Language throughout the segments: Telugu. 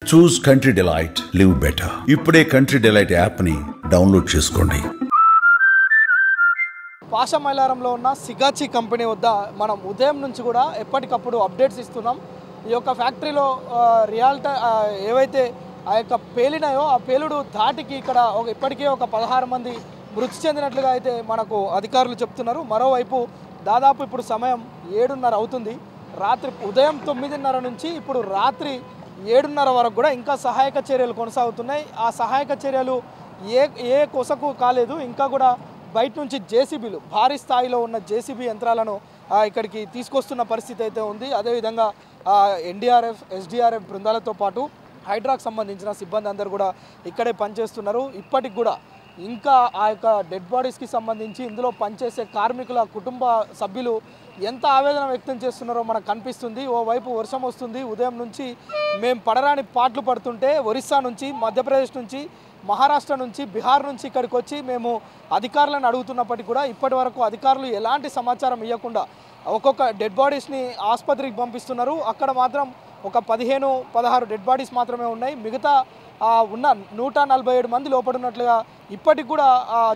చూస్ కంట్రీ డిలైట్, లివ్ బెటర్. ఇప్పుడే కంట్రీ డిలైట్ యాప్ని డౌన్లోడ్ చేసుకోండి. పాషమైలారంలో ఉన్న సిగాచి కంపెనీ వద్ద మనం ఉదయం నుంచి కూడా ఎప్పటికప్పుడు అప్డేట్స్ ఇస్తున్నాం. ఈ యొక్క ఫ్యాక్టరీలో ఏవైతే ఆ యొక్క పేలినాయో ఆ పేలుడు ధాటికి ఇక్కడ ఇప్పటికే ఒక 16 మంది మృతి చెందినట్లుగా అయితే మనకు అధికారులు చెప్తున్నారు. మరోవైపు దాదాపు ఇప్పుడు సమయం 7:30 అవుతుంది. రాత్రి ఉదయం 9:30 నుంచి ఇప్పుడు రాత్రి 7:30 వరకు కూడా ఇంకా సహాయక చర్యలు కొనసాగుతున్నాయి. ఆ సహాయక చర్యలు ఏ కొసకు కాలేదు. ఇంకా కూడా బయట నుంచి జేసీబీలు, భారీ స్థాయిలో ఉన్న జేసీబీ యంత్రాలను ఇక్కడికి తీసుకొస్తున్న పరిస్థితి అయితే ఉంది. అదేవిధంగా ఎన్డీఆర్ఎఫ్, ఎస్డీఆర్ఎఫ్ బృందాలతో పాటు హైడ్రాకు సంబంధించిన సిబ్బంది అందరూ కూడా ఇక్కడే పనిచేస్తున్నారు. ఇప్పటికి కూడా ఇంకా ఆ యొక్క డెడ్ బాడీస్కి సంబంధించి ఇందులో పనిచేసే కార్మికుల కుటుంబ సభ్యులు ఎంత ఆవేదన వ్యక్తం చేస్తున్నారో మనకు కనిపిస్తుంది. ఓవైపు వర్షం వస్తుంది. ఉదయం నుంచి మేము పడరాని పాటలు పడుతుంటే ఒరిస్సా నుంచి, మధ్యప్రదేశ్ నుంచి, మహారాష్ట్ర నుంచి, బీహార్ నుంచి ఇక్కడికి వచ్చి మేము అధికారులను అడుగుతున్నప్పటికీ కూడా ఇప్పటి వరకు అధికారులు ఎలాంటి సమాచారం ఇవ్వకుండా ఒక్కొక్క డెడ్ బాడీస్ని ఆసుపత్రికి పంపిస్తున్నారు. అక్కడ మాత్రం ఒక 15-16 డెడ్ బాడీస్ మాత్రమే ఉన్నాయి. మిగతా ఉన్న 147 మంది లోపడున్నట్లుగా ఇప్పటికి కూడా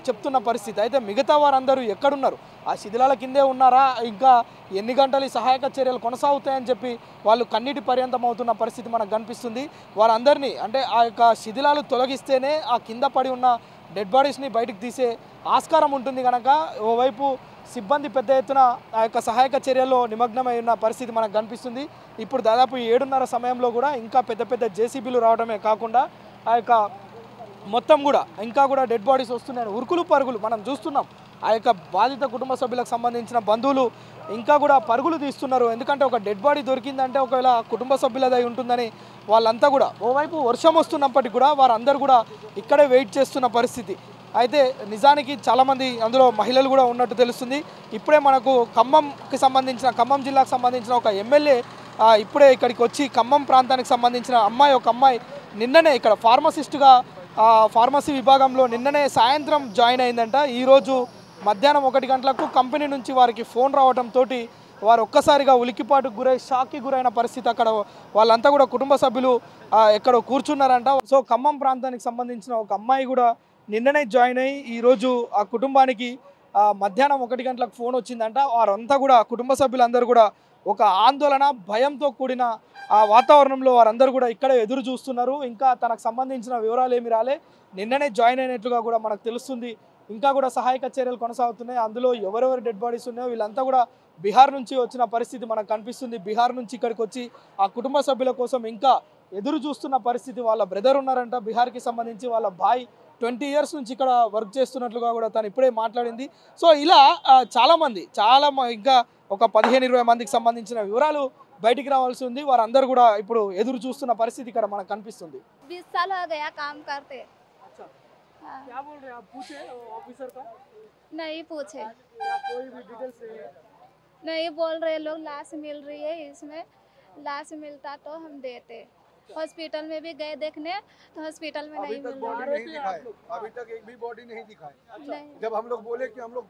చెప్తున్న పరిస్థితి. అయితే మిగతా వారందరూ ఎక్కడున్నారు? ఆ శిథిలాల కిందే ఉన్నారా? ఇంకా ఎన్ని గంటలు ఈ సహాయక చర్యలు కొనసాగుతాయని చెప్పి వాళ్ళు కన్నీటి పర్యంతం అవుతున్న పరిస్థితి మనకు కనిపిస్తుంది. వారందరినీ అంటే ఆ యొక్క శిథిలాలు తొలగిస్తేనే ఆ కింద పడి ఉన్న డెడ్ బాడీస్ని బయటకు తీసే ఆస్కారం ఉంటుంది కనుక ఓవైపు సిబ్బంది పెద్ద ఎత్తున ఆ యొక్క సహాయక చర్యల్లో నిమగ్నమై ఉన్న పరిస్థితి మనకు కనిపిస్తుంది. ఇప్పుడు దాదాపు 7:30 సమయంలో కూడా ఇంకా పెద్ద పెద్ద జేసీబీలు రావడమే కాకుండా ఆ యొక్క మొత్తం కూడా ఇంకా కూడా డెడ్ బాడీస్ వస్తున్నాయి. ఉరుకులు పరుగులు మనం చూస్తున్నాం. ఆ యొక్క బాధిత కుటుంబ సభ్యులకు సంబంధించిన బంధువులు ఇంకా కూడా పరుగులు తీస్తున్నారు. ఎందుకంటే ఒక డెడ్ బాడీ దొరికిందంటే ఒకవేళ కుటుంబ సభ్యులదై ఉంటుందని వాళ్ళంతా కూడా ఓవైపు వర్షం వస్తున్నప్పటికీ కూడా వారందరూ కూడా ఇక్కడే వెయిట్ చేస్తున్న పరిస్థితి. అయితే నిజానికి చాలామంది అందులో మహిళలు కూడా ఉన్నట్టు తెలుస్తుంది. ఇప్పుడే మనకు ఖమ్మం జిల్లాకు సంబంధించిన ఒక ఎమ్మెల్యే ఇప్పుడే ఇక్కడికి వచ్చి ఖమ్మం ప్రాంతానికి సంబంధించిన ఒక అమ్మాయి నిన్ననే ఇక్కడ ఫార్మసిస్టుగా ఫార్మసీ విభాగంలో నిన్ననే సాయంత్రం జాయిన్ అయిందంట. ఈరోజు మధ్యాహ్నం 1 గంటలకు కంపెనీ నుంచి వారికి ఫోన్ రావడంతో వారు ఒక్కసారిగా ఉలికిపాటుకు గురై షాక్కి గురైన పరిస్థితి. అక్కడ వాళ్ళంతా కూడా కుటుంబ సభ్యులు ఎక్కడో కూర్చున్నారంట. సో ఖమ్మం ప్రాంతానికి సంబంధించిన ఒక అమ్మాయి కూడా నిన్ననే జాయిన్ అయ్యి ఈరోజు ఆ కుటుంబానికి మధ్యాహ్నం 1 గంటలకు ఫోన్ వచ్చిందంట. వారంతా కూడా కుటుంబ సభ్యులందరూ కూడా ఒక ఆందోళన, భయంతో కూడిన ఆ వాతావరణంలో వారందరూ కూడా ఇక్కడే ఎదురు చూస్తున్నారు. ఇంకా తనకు సంబంధించిన వివరాలు ఏమి రాలే. నిన్ననే జాయిన్ అయినట్లుగా కూడా మనకు తెలుస్తుంది. ఇంకా కూడా సహాయక చర్యలు కొనసాగుతున్నాయి. అందులో ఎవరెవరు డెడ్ బాడీస్ ఉన్నాయో వీళ్ళంతా కూడా బీహార్ నుంచి వచ్చిన పరిస్థితి మనకు కనిపిస్తుంది. బీహార్ నుంచి ఇక్కడికి వచ్చి ఆ కుటుంబ సభ్యుల కోసం ఇంకా ఎదురు చూస్తున్న పరిస్థితి. వాళ్ళ బ్రదర్ ఉన్నారంట బీహార్కి సంబంధించి, వాళ్ళ భాయ్ 20 ఇయర్స్ నుంచి ఇక్కడ వర్క్ చేస్తున్నట్లుగా కూడా తను ఇప్పుడే మాట్లాడింది. సో ఇలా ఇంకా ఒక 15-20 మందికి సంబంధించిన వివరాలు బయటికి రావాల్సి ఉంది. వారందరూ కూడా ఇప్పుడు ఎదురు చూస్తున్న పరిస్థితి ఇక్కడ మనకు కనిపిస్తుంది. 20 साल हो गया काम करते। अच्छा, क्या बोल रहे हैं आप? पूछे ऑफिसर का? नहीं पूछे, क्या कोई भी डिटेल्स नहीं बोल रहे लोग। लाश मिल रही है, इसमें लाश मिलता तो हम देते। हॉस्पिटल में भी गए देखने तो हॉस्पिटल में नहीं मिल रहा। अभी तक एक भी बॉडी नहीं दिखाई। नहीं। जब हम लोग बोले कि हम लोग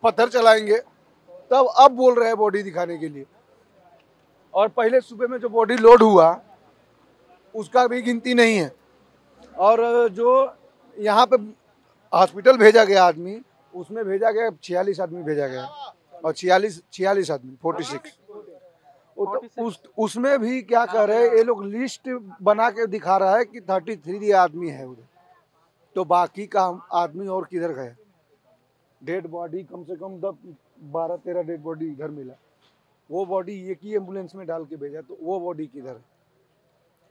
पत्थर चलाएंगे तब अब बोल रहे हैं बॉडी दिखाने के लिए। और पहले सुबह में जो बॉडी लोड हुआ उसका भी गिनती नहीं है। और जो यहाँ पे हॉस्पिटल भेजा गया आदमी, उसमें भेजा गया 46 आदमी भेजा गया और 46 आदमी 46। उसमें भी क्या कर रहे हैं ये लोग, लिस्ट बना के दिखा रहा है कि 33 आदमी है उधर, तो बाकी का आदमी और किधर गए? डेड बॉडी कम से कम 12-13 डेड बॉडी इधर मिला। वो बॉडी एक ही एम्बुलेंस में डाल के भेजा, तो वो बॉडी किधर है?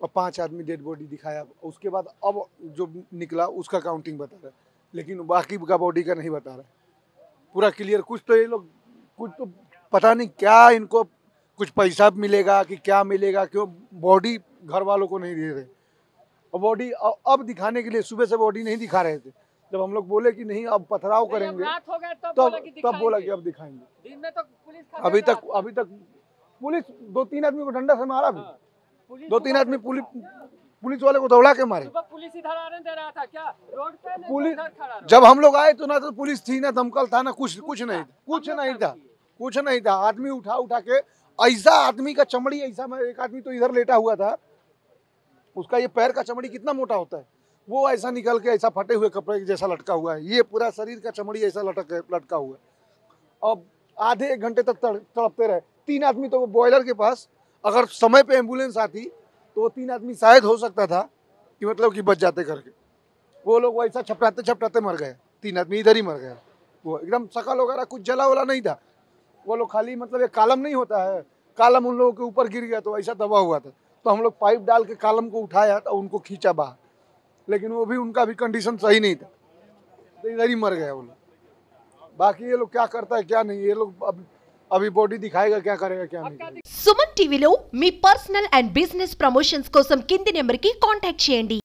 और 5 आदमी डेड बॉडी दिखाया। उसके बाद अब जो निकला उसका काउंटिंग बता रहा है, लेकिन बाकी का बॉडी का नहीं बता रहा है पूरा क्लियर। कुछ तो ये लोग कुछ तो पता नहीं क्या, इनको कुछ पैसा मिलेगा कि क्या मिलेगा, क्यों बॉडी घर वालों को नहीं दे रहे। और बॉडी अब दिखाने के लिए सुबह से बॉडी नहीं दिखा रहे थे। जब हम लोग बोले कि नहीं अब पथराव करेंगे तब बोला कि अब दिखाएंगे। दिन में तो पुलिस अभी तक पुलिस 2-3 आदमी को डंडा से मारा भी। 2-3 आदमी पुलिस वाले को दौड़ा के मारे। पुलिस इधर आने दे रहा था क्या? रोड पे पुलिस जब हम लोग आए तो ना तो पुलिस थी ना दमकल था ना कुछ नहीं था। आदमी उठा के ऐसा आदमी का चमड़ी ऐसा, एक आदमी तो इधर लेटा हुआ था उसका ये पैर का चमड़ी कितना मोटा होता है, वो ऐसा निकल के ऐसा फटे हुए कपड़े के जैसा लटका हुआ है। ये पूरा शरीर का चमड़ी ऐसा लटका हुआ है। अब आधे 1 घंटे तक तड़पते रहे। 3 आदमी तो बॉयलर के पास, अगर समय पे एम्बुलेंस आती तो वो 3 आदमी शायद हो सकता था कि मतलब कि बच जाते करके। वो लोग वैसा छपटाते छपटाते मर गए। 3 आदमी इधर ही मर गए। वो एकदम शकल वगैरह कुछ जला वला नहीं था। वो लोग खाली मतलब एक कालम नहीं होता है, कालम उन लोगों के ऊपर गिर गया तो ऐसा दबा हुआ था। तो हम लोग पाइप डाल के कालम को उठाया तो उनको खींचा बाहर, लेकिन वो भी उनका भी कंडीशन सही नहीं था, तो इधर ही मर गए वो लोग। बाकी ये लोग क्या करता है क्या नहीं, ये लोग अभी बॉडी दिखाएगा क्या करेगा क्या नहीं। సుమన్ టీవీలో మీ పర్సనల్ అండ్ బిజినెస్ ప్రమోషన్స్ కోసం కింది నెంబర్కి కాంటాక్ట్ చేయండి।